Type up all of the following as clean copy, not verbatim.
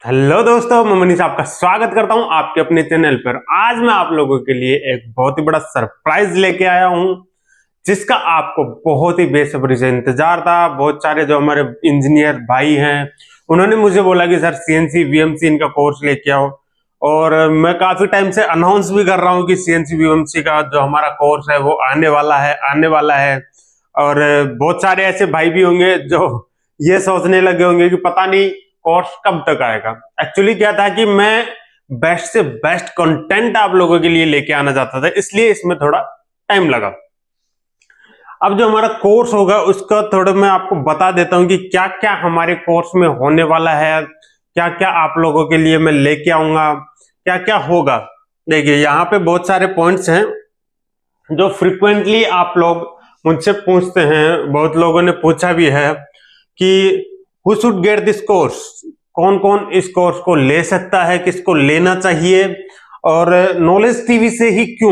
Hello दोस्तों, मैं मनीष आपका स्वागत करता हूं आपके अपने चैनल पर। आज मैं आप लोगों के लिए एक बहुत ही बड़ा सरप्राइज लेके आया हूं, जिसका आपको बहुत ही बेसब्री से इंतजार था। बहुत सारे जो हमारे इंजीनियर भाई हैं, उन्होंने मुझे बोला कि सर सीएनसी वीएमसी इनका कोर्स लेके आओ। और मैं काफी टाइम से अनाउंस भी कर रहा हूं कि सीएनसी वीएमसी का जो हमारा कोर्स है वो आने वाला है। और बहुत सारे ऐसे भाई भी होंगे जो ये सोचने लगे होंगे कि पता नहीं कोर्स कब तक आएगा। एक्चुअली क्या था कि मैं बेस्ट से बेस्ट कंटेंट आप लोगों के लिए लेके आना चाहता था, इसलिए इसमें थोड़ा टाइम लगा। अब जो हमारा कोर्स होगा उसका थोड़ा मैं आपको बता देता हूं कि क्या क्या हमारे कोर्स में होने वाला है, क्या क्या आप लोगों के लिए मैं लेके आऊंगा, क्या क्या होगा। देखिए, यहाँ पे बहुत सारे पॉइंट्स हैं जो फ्रिक्वेंटली आप लोग मुझसे पूछते हैं। बहुत लोगों ने पूछा भी है कि who should get this course, कौन कौन इस कोर्स को ले सकता है, किसको लेना चाहिए। और नॉलेज टीवी से ही क्यों,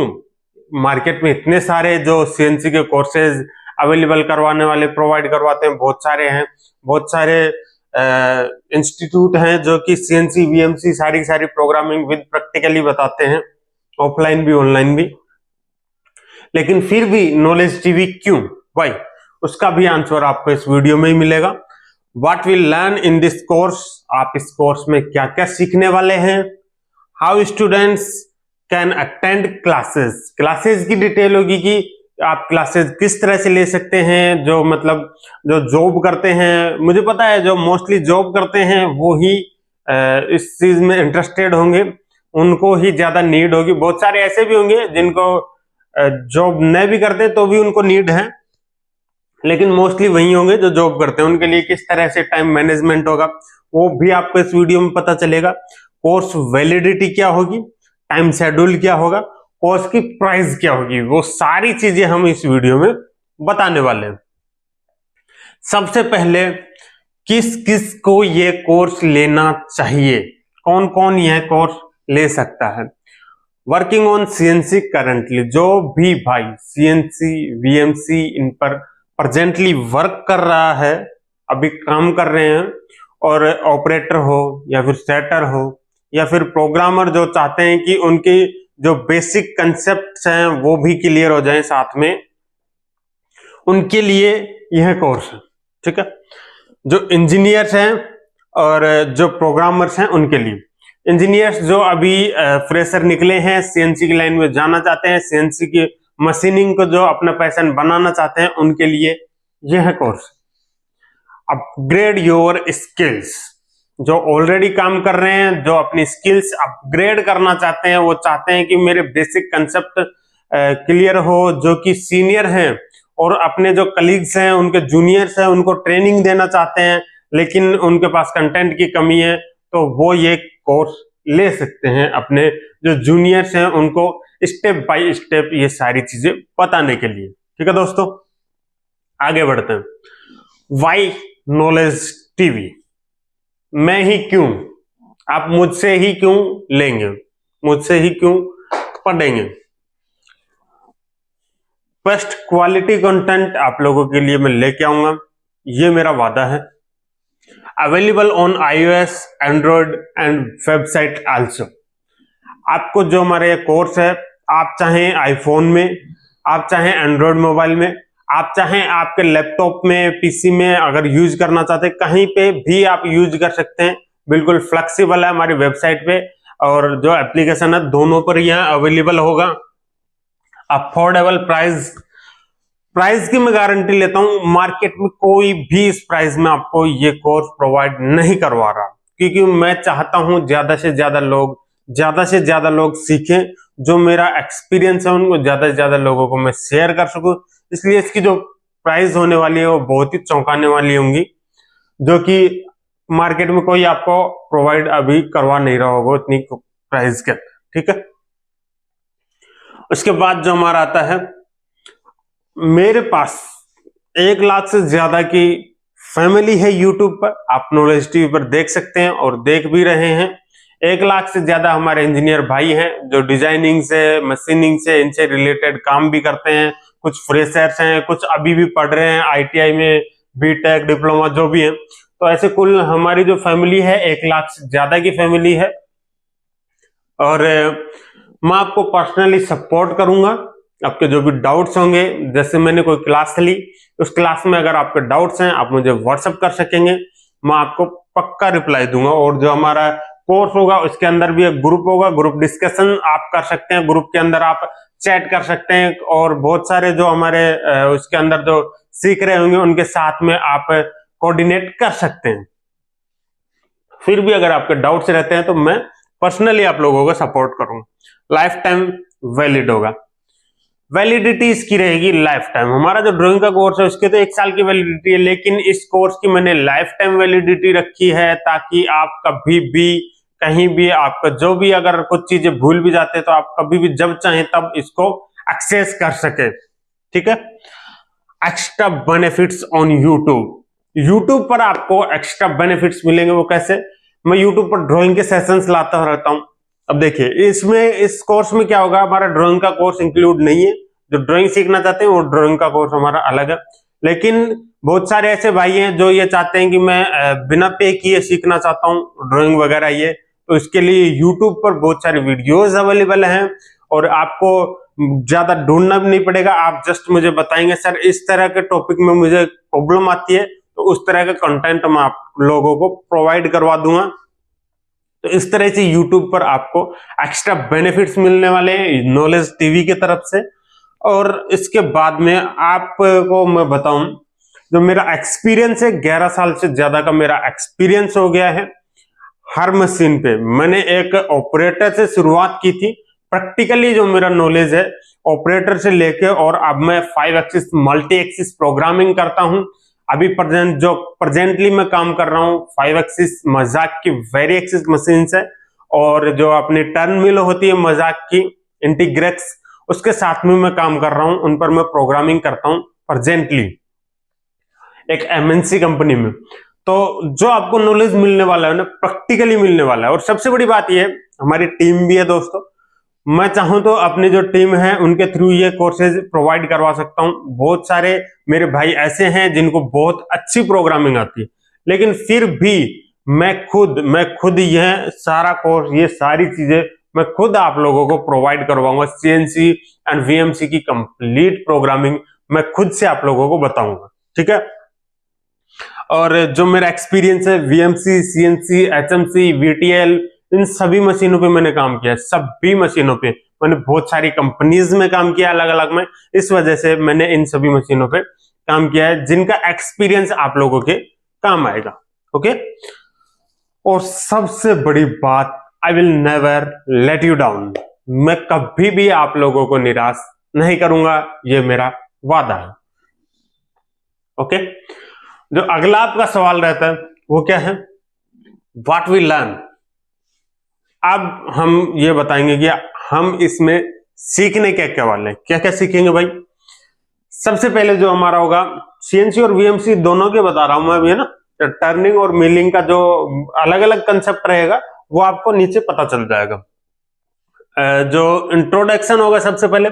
मार्केट में इतने सारे जो सीएनसी के कोर्सेज अवेलेबल करवाने वाले प्रोवाइड करवाते हैं, बहुत सारे हैं। बहुत सारे इंस्टीट्यूट हैं जो कि सीएनसी वीएमसी सारी सारी प्रोग्रामिंग विद प्रैक्टिकली बताते हैं, ऑफलाइन भी ऑनलाइन भी। लेकिन फिर भी नॉलेज टीवी क्यों, वाई, उसका भी आंसर आपको इस वीडियो में ही मिलेगा। What will learn in this course, आप इस कोर्स में क्या क्या सीखने वाले हैं। How students can attend classes, classes की डिटेल होगी कि आप क्लासेस किस तरह से ले सकते हैं। जो मतलब जो जॉब करते हैं, मुझे पता है जो मोस्टली जॉब करते हैं वो ही इस चीज में इंटरेस्टेड होंगे, उनको ही ज्यादा नीड होगी। बहुत सारे ऐसे भी होंगे जिनको जॉब नहीं भी करते तो भी उनको नीड है, लेकिन मोस्टली वही होंगे जो जॉब करते हैं। उनके लिए किस तरह से टाइम मैनेजमेंट होगा वो भी आपको इस वीडियो में पता चलेगा। कोर्स वैलिडिटी क्या होगी, टाइम शेड्यूल क्या होगा, कोर्स की प्राइस क्या होगी, वो सारी चीजें हम इस वीडियो में बताने वाले हैं। सबसे पहले किस किस को ये कोर्स लेना चाहिए, कौन कौन यह कोर्स ले सकता है। वर्किंग ऑन सीएनसी करंटली, जो भी भाई सीएनसी वीएमसी इन पर प्रेजेंटली वर्क कर रहा है, अभी काम कर रहे हैं, और ऑपरेटर हो या फिर सेटर हो या फिर प्रोग्रामर जो चाहते हैं कि उनके जो बेसिक कंसेप्ट्स हैं वो भी क्लियर हो जाएं साथ में, उनके लिए यह कोर्स है। ठीक है, जो इंजीनियर्स हैं और जो प्रोग्रामर्स हैं उनके लिए। इंजीनियर्स जो अभी फ्रेशर निकले हैं, सीएनसी की लाइन में जाना चाहते हैं, सीएनसी की मशीनिंग को जो अपना पैशन बनाना चाहते हैं, उनके लिए यह कोर्स। अपग्रेड योर स्किल्स, जो ऑलरेडी काम कर रहे हैं, जो अपनी स्किल्स अपग्रेड करना चाहते हैं, वो चाहते हैं कि मेरे बेसिक कंसेप्ट क्लियर हो, जो कि सीनियर हैं और अपने जो कलीग्स हैं उनके जूनियर्स हैं उनको ट्रेनिंग देना चाहते हैं, लेकिन उनके पास कंटेंट की कमी है, तो वो ये कोर्स ले सकते हैं अपने जो जूनियर्स हैं उनको स्टेप बाय स्टेप ये सारी चीजें बताने के लिए। ठीक है दोस्तों, आगे बढ़ते हैं। वाई नॉलेज टीवी, मैं ही क्यों, आप मुझसे ही क्यों लेंगे, मुझसे ही क्यों पढ़ेंगे। बेस्ट क्वालिटी कंटेंट आप लोगों के लिए मैं लेके आऊंगा, ये मेरा वादा है। Available on iOS, Android and website also. आपको जो हमारे कोर्स है, आप चाहें आईफोन में, आप चाहें एंड्रॉइड मोबाइल में, आप चाहें आपके लैपटॉप में, पीसी में अगर यूज करना चाहते हैं, कहीं पे भी आप यूज कर सकते हैं। बिल्कुल फ्लेक्सिबल है हमारी वेबसाइट पे, और जो एप्लीकेशन है दोनों पर यहाँ अवेलेबल होगा। अफोर्डेबल प्राइस, प्राइस की मैं गारंटी लेता हूं, मार्केट में कोई भी इस प्राइस में आपको ये कोर्स प्रोवाइड नहीं करवा रहा, क्योंकि मैं चाहता हूं ज्यादा से ज्यादा लोग सीखें। जो मेरा एक्सपीरियंस है उनको ज्यादा से ज्यादा लोगों को मैं शेयर कर सकूं, इसलिए इसकी जो प्राइस होने वाली है वो बहुत ही चौंकाने वाली होंगी, जो कि मार्केट में कोई आपको प्रोवाइड अभी करवा नहीं रहा होगा इतनी प्राइस के। ठीक है, उसके बाद जो हमारा आता है, मेरे पास 1 लाख से ज्यादा की फैमिली है यूट्यूब पर, आप नॉलेज टीवी पर देख सकते हैं और देख भी रहे हैं। 1 लाख से ज्यादा हमारे इंजीनियर भाई हैं जो डिजाइनिंग से, मशीनिंग से, इनसे रिलेटेड काम भी करते हैं। कुछ फ्रेशर्स हैं, कुछ अभी भी पढ़ रहे हैं आईटीआई में, बीटेक, डिप्लोमा जो भी है। तो ऐसे कुल हमारी जो फैमिली है 1 लाख से ज्यादा की फैमिली है। और मैं आपको पर्सनली सपोर्ट करूंगा। आपके जो भी डाउट्स होंगे, जैसे मैंने कोई क्लास ली, उस क्लास में अगर आपके डाउट्स हैं आप मुझे व्हाट्सएप कर सकेंगे, मैं आपको पक्का रिप्लाई दूंगा। और जो हमारा कोर्स होगा उसके अंदर भी एक ग्रुप होगा, ग्रुप डिस्कशन आप कर सकते हैं, ग्रुप के अंदर आप चैट कर सकते हैं और बहुत सारे जो हमारे उसके अंदर जो सीख रहे होंगे उनके साथ में आप कोऑर्डिनेट कर सकते हैं। फिर भी अगर आपके डाउट्स रहते हैं तो मैं पर्सनली आप लोगों को सपोर्ट करूंगा। लाइफ टाइम वैलिड होगा, वैलिडिटी इसकी रहेगी लाइफ टाइम। हमारा जो ड्राइंग का कोर्स है उसके तो 1 साल की वैलिडिटी है, लेकिन इस कोर्स की मैंने लाइफ टाइम वैलिडिटी रखी है ताकि आप कभी भी कहीं भी आपका जो भी अगर कुछ चीजें भूल भी जाते हैं तो आप कभी भी जब चाहें तब इसको एक्सेस कर सके। ठीक है। एक्स्ट्रा बेनिफिट्स ऑन यूट्यूब पर आपको एक्स्ट्रा बेनिफिट्स मिलेंगे। वो कैसे? मैं यूट्यूब पर ड्राइंग के सेशंस लाता रहता हूं। अब देखिए इसमें इस कोर्स में क्या होगा, हमारा ड्राइंग का कोर्स इंक्लूड नहीं है। जो ड्राइंग सीखना चाहते हैं वो ड्राइंग का कोर्स हमारा अलग है। लेकिन बहुत सारे ऐसे भाई हैं जो ये चाहते हैं कि मैं बिना पे किए सीखना चाहता हूँ ड्राइंग वगैरह, ये तो इसके लिए यूट्यूब पर बहुत सारे वीडियोस अवेलेबल हैं और आपको ज्यादा ढूंढना भी नहीं पड़ेगा। आप जस्ट मुझे बताएंगे सर इस तरह के टॉपिक में मुझे प्रॉब्लम आती है, तो उस तरह का कंटेंट मैं आप लोगों को प्रोवाइड करवा दूंगा। तो इस तरह से YouTube पर आपको एक्स्ट्रा बेनिफिट्स मिलने वाले हैं नॉलेज टीवी की तरफ से। और इसके बाद में आपको मैं बताऊं, जो मेरा एक्सपीरियंस है 11 साल से ज्यादा का मेरा एक्सपीरियंस हो गया है हर मशीन पे। मैंने एक ऑपरेटर से शुरुआत की थी। प्रैक्टिकली जो मेरा नॉलेज है ऑपरेटर से लेके, और अब मैं 5 एक्सिस मल्टी एक्सिस प्रोग्रामिंग करता हूं। अभी प्रेजेंटली मैं काम कर रहा हूं 5 एक्सिस मजाक की वेरी एक्सिस मशीन से, और जो अपनी टर्न मिल होती है मजाक की इंटीग्रेक्स, उसके साथ में मैं काम कर रहा हूं। उन पर मैं प्रोग्रामिंग करता हूं प्रेजेंटली एक MNC कंपनी में। तो जो आपको नॉलेज मिलने वाला है ना प्रैक्टिकली मिलने वाला है। और सबसे बड़ी बात यह है हमारी टीम भी है दोस्तों। मैं चाहूं तो अपनी जो टीम है उनके थ्रू ये कोर्सेज प्रोवाइड करवा सकता हूं। बहुत सारे मेरे भाई ऐसे हैं जिनको बहुत अच्छी प्रोग्रामिंग आती है, लेकिन फिर भी मैं खुद यह सारा कोर्स, ये सारी चीजें मैं खुद आप लोगों को प्रोवाइड करवाऊंगा। CNC एंड VMC की कंप्लीट प्रोग्रामिंग मैं खुद से आप लोगों को बताऊंगा। ठीक है। और जो मेरा एक्सपीरियंस है VMC, CNC, HMC, VTL, इन सभी मशीनों पे मैंने काम किया है। सभी मशीनों पे मैंने बहुत सारी कंपनीज में काम किया अलग अलग में, इस वजह से मैंने इन सभी मशीनों पे काम किया है जिनका एक्सपीरियंस आप लोगों के काम आएगा। ओके। और सबसे बड़ी बात, I will never let you down. मैं कभी भी आप लोगों को निराश नहीं करूंगा, ये मेरा वादा है। ओके। जो अगला आपका सवाल रहता है वो क्या है? What we learn. अब हम ये बताएंगे कि हम इसमें सीखने क्या क्या वाले हैं, क्या क्या सीखेंगे भाई। सबसे पहले जो हमारा होगा CNC और VMC दोनों के बता रहा हूं मैं अभी, है ना। टर्निंग और मिलिंग का जो अलग अलग कंसेप्ट रहेगा वो आपको नीचे पता चल जाएगा। जो इंट्रोडक्शन होगा सबसे पहले,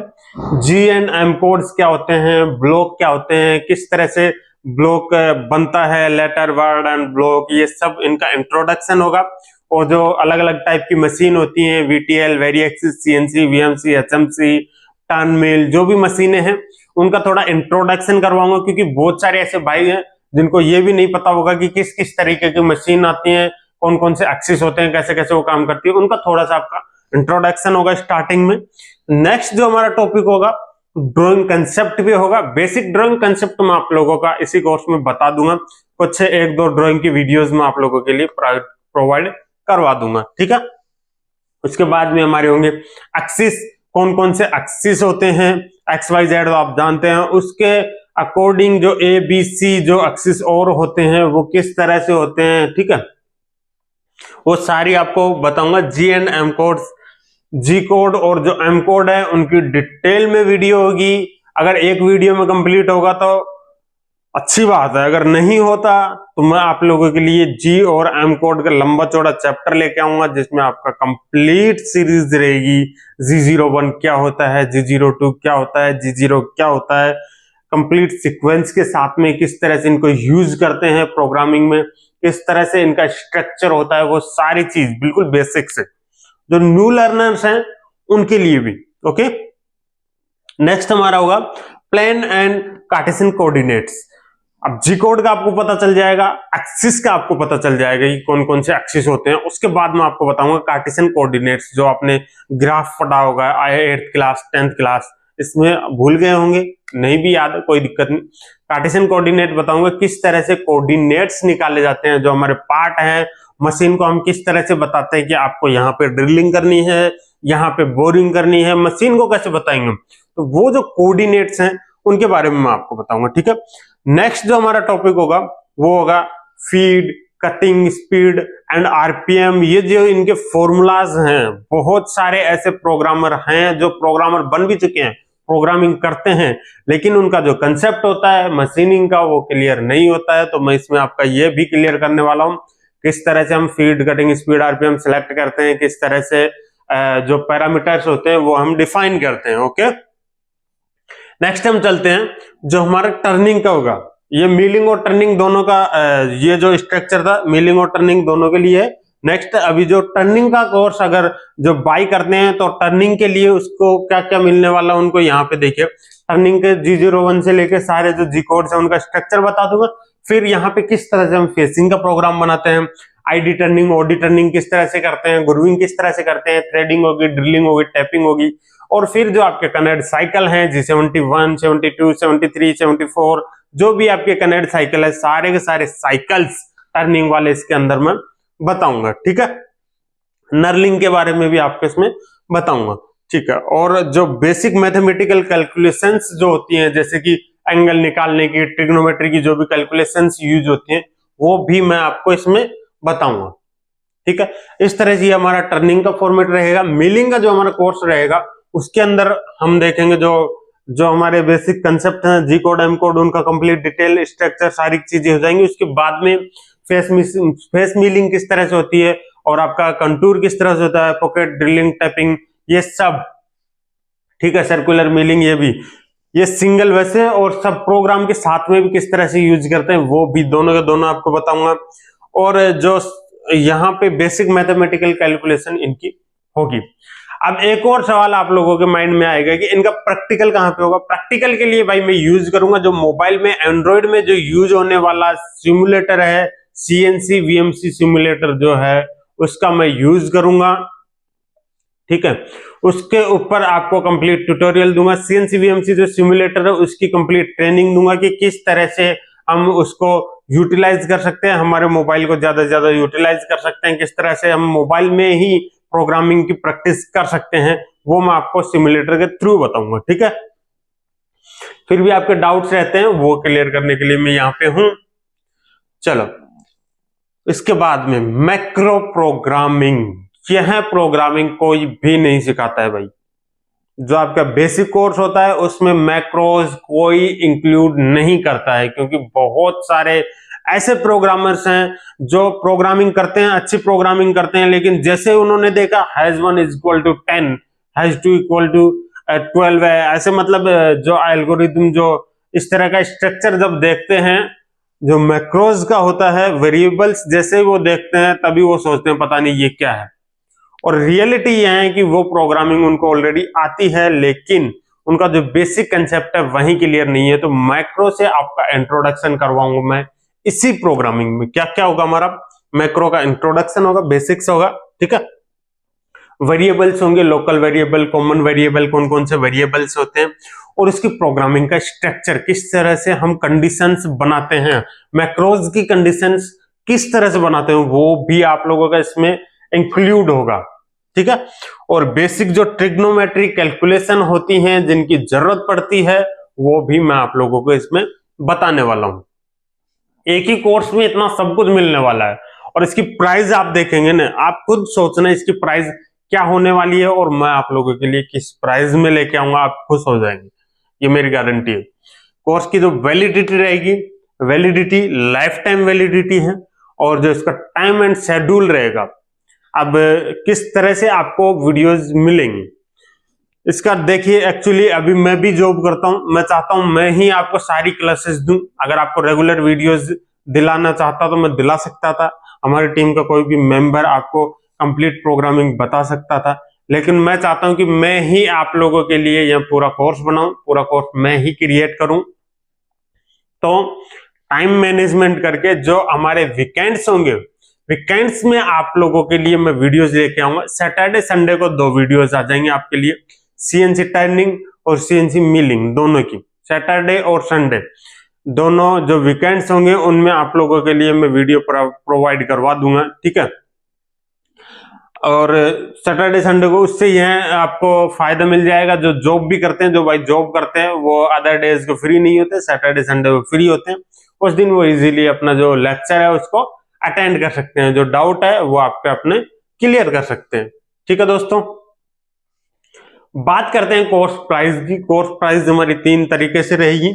G&M कोड्स क्या होते हैं, ब्लॉक क्या होते हैं, किस तरह से ब्लॉक बनता है, लेटर, वर्ड एंड ब्लॉक, ये सब इनका इंट्रोडक्शन होगा। और जो अलग अलग टाइप की मशीन होती हैं, VTL, very axis, CNC, VMC, HMC, turn mill, जो भी मशीनें हैं उनका थोड़ा इंट्रोडक्शन करवाऊंगा, क्योंकि बहुत सारे ऐसे भाई हैं जिनको ये भी नहीं पता होगा कि किस किस तरीके की मशीन आती हैं, कौन कौन से एक्सिस होते हैं, कैसे कैसे वो काम करती है। उनका थोड़ा सा आपका इंट्रोडक्शन होगा स्टार्टिंग में। नेक्स्ट जो हमारा टॉपिक होगा ड्राइंग कंसेप्ट भी होगा। बेसिक ड्राइंग कंसेप्ट मैं आप लोगों का इसी कोर्स में बता दूंगा। कुछ 1-2 ड्राइंग की वीडियोस में आप लोगों के लिए प्रोवाइड करवा दूंगा। ठीक है। उसके बाद में हमारे होंगे एक्सिस, कौन कौन से एक्सिस होते हैं, XYZ आप जानते हैं, उसके अकॉर्डिंग जो ABC जो एक्सिस और होते हैं वो किस तरह से होते हैं। ठीक है। वो सारी आपको बताऊंगा। G&M कोड्स, G कोड और जो M कोड है उनकी डिटेल में वीडियो होगी। अगर एक वीडियो में कंप्लीट होगा तो अच्छी बात है, अगर नहीं होता तो मैं आप लोगों के लिए G और M कोड का लंबा चौड़ा चैप्टर लेके आऊंगा जिसमें आपका कंप्लीट सीरीज रहेगी। G01 क्या होता है, G02 क्या होता है, G0 क्या होता है, कंप्लीट सीक्वेंस के साथ में किस तरह से इनको यूज करते हैं प्रोग्रामिंग में, किस तरह से इनका स्ट्रक्चर होता है, वो सारी चीज बिल्कुल बेसिक से जो न्यू लर्नर्स हैं उनके लिए भी। ओके, नेक्स्ट हमारा होगा प्लेन एंड कार्टेशियन कोऑर्डिनेट्स। अब जी कोड का आपको पता चल जाएगा, एक्सिस का आपको पता चल जाएगा कि कौन कौन से एक्सिस होते हैं। उसके बाद मैं आपको बताऊंगा कार्टेशियन कोऑर्डिनेट्स, जो आपने ग्राफ पढ़ा होगा 8th क्लास 10th क्लास, इसमें भूल गए होंगे, नहीं भी याद है कोई दिक्कत नहीं। कार्टेशियन कोऑर्डिनेट बताऊंगा किस तरह से कोऑर्डिनेट्स निकाले जाते हैं, जो हमारे पार्ट है मशीन को हम किस तरह से बताते हैं कि आपको यहाँ पे ड्रिलिंग करनी है, यहाँ पे बोरिंग करनी है, मशीन को कैसे बताएंगे। तो वो जो कोऑर्डिनेट्स हैं उनके बारे में मैं आपको बताऊंगा, ठीक है। नेक्स्ट जो हमारा टॉपिक होगा वो होगा feed, cutting speed and RPM. ये जो इनके फॉर्मूलाज हैं, बहुत सारे ऐसे प्रोग्रामर हैं जो प्रोग्रामर बन भी चुके हैं, प्रोग्रामिंग करते हैं, लेकिन उनका जो कंसेप्ट होता है मशीनिंग का वो क्लियर नहीं होता है। तो मैं इसमें आपका ये भी क्लियर करने वाला हूं, किस तरह से हम feed, cutting speed, RPM select करते हैं, किस तरह से जो पैरामीटर्स होते हैं वो हम डिफाइन करते हैं। ओके, नेक्स्ट हम चलते हैं जो हमारा टर्निंग का होगा। ये मिलिंग और टर्निंग दोनों का ये जो स्ट्रक्चर था मिलिंग और टर्निंग दोनों के लिए है। नेक्स्ट अभी जो टर्निंग का कोर्स अगर जो बाई करते हैं तो टर्निंग के लिए उसको क्या क्या मिलने वाला उनको यहाँ पे देखिए, टर्निंग के G01 से लेके सारे जो जी कोड्स है उनका स्ट्रक्चर बता दूंगा। फिर यहाँ पे किस तरह से हम फेसिंग का प्रोग्राम बनाते हैं, आईडी टर्निंग, ओडी टर्निंग किस तरह से करते हैं, ग्रूविंग किस तरह से करते हैं, थ्रेडिंग होगी, ड्रिलिंग होगी, टैपिंग होगी, और फिर जो आपके कनेक्ट साइकिल हैं G71, 72, 73, 74, जो भी आपके कनेक्ट साइकिल है सारे के सारे साइकिल्स टर्निंग वाले इसके अंदर मैं बताऊंगा, ठीक है। नर्लिंग के बारे में भी आपको इसमें बताऊंगा, ठीक है। और जो बेसिक मैथमेटिकल कैलकुलेशंस जो होती हैं, जैसे कि एंगल निकालने की, ट्रिग्नोमेट्री की जो भी कैलकुलेशंस यूज होती हैं वो भी मैं आपको इसमें बताऊंगा, ठीक है। इस तरह से हमारा टर्निंग का फॉर्मेट रहेगा। मिलिंग का जो हमारा कोर्स रहेगा उसके अंदर हम देखेंगे जो हमारे बेसिक कंसेप्ट हैं, जी कोड, एम कोड, उनका कंप्लीट डिटेल स्ट्रक्चर सारी चीजें हो जाएंगी। उसके बाद में फेस मिलिंग किस तरह से होती है और आपका कंटूर किस तरह से होता है, पॉकेट ड्रिलिंग, टैपिंग, ये सब, ठीक है। सर्कुलर मिलिंग ये भी, ये सिंगल वैसे और सब प्रोग्राम के साथ में भी किस तरह से यूज करते हैं वो भी दोनों के दोनों आपको बताऊंगा। और जो यहाँ पे बेसिक मैथमेटिकल कैलकुलेशन इनकी होगी। अब एक और सवाल आप लोगों के माइंड में आएगा कि इनका प्रैक्टिकल कहाँ पे होगा। प्रैक्टिकल के लिए भाई मैं यूज करूंगा जो मोबाइल में, एंड्रॉइड में जो यूज होने वाला सिमुलेटर है, CNC VMC सिमुलेटर जो है उसका मैं यूज करूंगा, ठीक है। उसके ऊपर आपको कंप्लीट ट्यूटोरियल दूंगा। CNC VMC जो सिमुलेटर है उसकी कंप्लीट ट्रेनिंग दूंगा कि किस तरह से हम उसको यूटिलाइज कर सकते हैं, हमारे मोबाइल को ज्यादा से ज्यादा यूटिलाइज कर सकते हैं, किस तरह से हम मोबाइल में ही प्रोग्रामिंग की प्रैक्टिस कर सकते हैं, वो मैं आपको सिमुलेटर के थ्रू बताऊंगा, ठीक है। फिर भी आपके डाउट्स रहते हैं वो क्लियर करने के लिए मैं यहाँ पे हूं। चलो, इसके बाद में मैक्रो प्रोग्रामिंग। यह प्रोग्रामिंग कोई भी नहीं सिखाता है भाई। जो आपका बेसिक कोर्स होता है उसमें मैक्रोज कोई इंक्लूड नहीं करता है, क्योंकि बहुत सारे ऐसे प्रोग्रामर्स हैं जो प्रोग्रामिंग करते हैं, अच्छी प्रोग्रामिंग करते हैं, लेकिन जैसे उन्होंने देखा #1 = 10, #2 = 12 है, ऐसे मतलब जो एल्गोरिथम, जो इस तरह का स्ट्रक्चर जब देखते हैं जो मैक्रोज का होता है, वेरिएबल्स जैसे वो देखते हैं तभी वो सोचते हैं पता नहीं ये क्या है। और रियलिटी यह है कि वो प्रोग्रामिंग उनको ऑलरेडी आती है, लेकिन उनका जो बेसिक कंसेप्ट है वही क्लियर नहीं है। तो मैक्रो से आपका इंट्रोडक्शन करवाऊंगा मैं इसी प्रोग्रामिंग में। क्या क्या होगा हमारा, मैक्रो का इंट्रोडक्शन होगा, बेसिक्स होगा, ठीक है। वेरिएबल्स होंगे, लोकल वेरिएबल, कॉमन वेरिएबल, कौन कौन से वेरिएबल्स होते हैं, और इसकी प्रोग्रामिंग का स्ट्रक्चर, किस तरह से हम कंडीशंस बनाते हैं, मैक्रोज की कंडीशंस किस तरह से बनाते हैं, वो भी आप लोगों का इसमें इंक्लूड होगा, ठीक है। और बेसिक जो ट्रिग्नोमेट्री कैलकुलेशन होती हैं जिनकी जरूरत पड़ती है वो भी मैं आप लोगों को इसमें बताने वाला हूं। एक ही कोर्स में इतना सब कुछ मिलने वाला है। और इसकी प्राइस आप देखेंगे ना, आप खुद सोचना इसकी प्राइस क्या होने वाली है, और मैं आप लोगों के लिए किस प्राइस में लेके आऊंगा, आप खुश हो जाएंगे, ये मेरी गारंटी है। कोर्स की जो वैलिडिटी रहेगी, वैलिडिटी लाइफ टाइम वैलिडिटी है, और जो इसका टाइम एंड शेड्यूल रहेगा, अब किस तरह से आपको वीडियोस मिलेंगी इसका देखिए। एक्चुअली अभी मैं भी जॉब करता हूं, मैं चाहता हूं मैं ही आपको सारी क्लासेस दूं। अगर आपको रेगुलर वीडियोस दिलाना चाहता तो मैं दिला सकता था, हमारी टीम का कोई भी मेंबर आपको कंप्लीट प्रोग्रामिंग बता सकता था, लेकिन मैं चाहता हूं कि मैं ही आप लोगों के लिए यह पूरा कोर्स बनाऊं, पूरा कोर्स मैं ही क्रिएट करूं। तो टाइम मैनेजमेंट करके जो हमारे वीकेंड्स होंगे, वीकेंड्स में आप लोगों के लिए मैं वीडियोस लेके आऊंगा। सैटरडे संडे को 2 वीडियोस आ जाएंगे आपके लिए, सीएनसी टर्निंग और सीएनसी मिलिंग दोनों की, सैटरडे और संडे दोनों जो वीकेंड्स होंगे उनमें आप लोगों के लिए मैं वीडियो प्रोवाइड करवा दूंगा, ठीक है। और सैटरडे संडे को उससे यह आपको फायदा मिल जाएगा, जो जॉब भी करते हैं, जो भाई जॉब करते हैं वो अदर डेज को फ्री नहीं होते, सैटरडे संडे को फ्री होते हैं, उस दिन वो इजीली अपना जो लेक्चर है उसको अटेंड कर सकते हैं, जो डाउट है वो आपके अपने क्लियर कर सकते हैं, ठीक है दोस्तों। बात करते हैं कोर्स प्राइस की। कोर्स प्राइस हमारी 3 तरीके से रहेगी।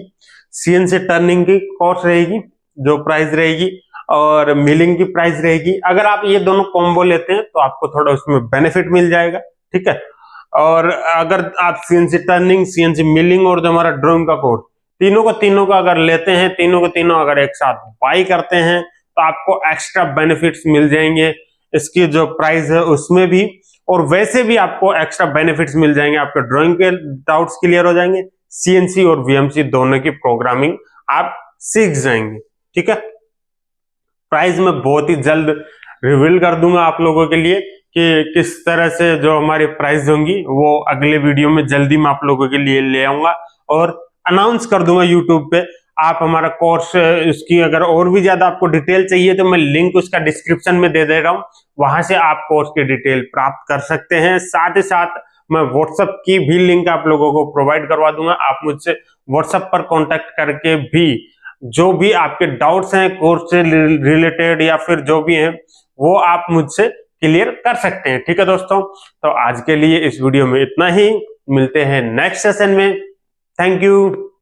सीएनसी टर्निंग की कोर्स रहेगी जो प्राइस रहेगी, और मिलिंग की प्राइस रहेगी। अगर आप ये दोनों कॉम्बो लेते हैं तो आपको थोड़ा उसमें बेनिफिट मिल जाएगा, ठीक है। और अगर आप सीएनसी टर्निंग, सीएनसी मिलिंग और जो हमारा ड्राइंग का कोर्स, तीनों का अगर लेते हैं, तीनों को तीनों अगर एक साथ बाई करते हैं तो आपको एक्स्ट्रा बेनिफिट्स मिल जाएंगे, इसकी जो प्राइस है उसमें भी, और वैसे भी आपको एक्स्ट्रा बेनिफिट्स मिल जाएंगे। आपके ड्राइंग के डाउट्स क्लियर हो जाएंगे, सीएनसी और वीएमसी दोनों की प्रोग्रामिंग आप सीख जाएंगे, ठीक है। प्राइस में बहुत ही जल्द रिवील कर दूंगा आप लोगों के लिए कि किस तरह से जो हमारी प्राइस होंगी वो अगले वीडियो में जल्दी मैं आप लोगों के लिए ले आऊंगा और अनाउंस कर दूंगा यूट्यूब पे। आप हमारा कोर्स, इसकी अगर और भी ज्यादा आपको डिटेल चाहिए तो मैं लिंक उसका डिस्क्रिप्शन में दे रहा हूं, वहां से आप कोर्स की डिटेल प्राप्त कर सकते हैं। साथ ही साथ मैं व्हाट्सएप की भी लिंक आप लोगों को प्रोवाइड करवा दूंगा, आप मुझसे व्हाट्सएप पर कॉन्टेक्ट करके भी जो भी आपके डाउट्स हैं कोर्स से रिलेटेड या फिर जो भी हैं वो आप मुझसे क्लियर कर सकते हैं, ठीक है दोस्तों। तो आज के लिए इस वीडियो में इतना ही, मिलते हैं नेक्स्ट सेशन में। Thank you.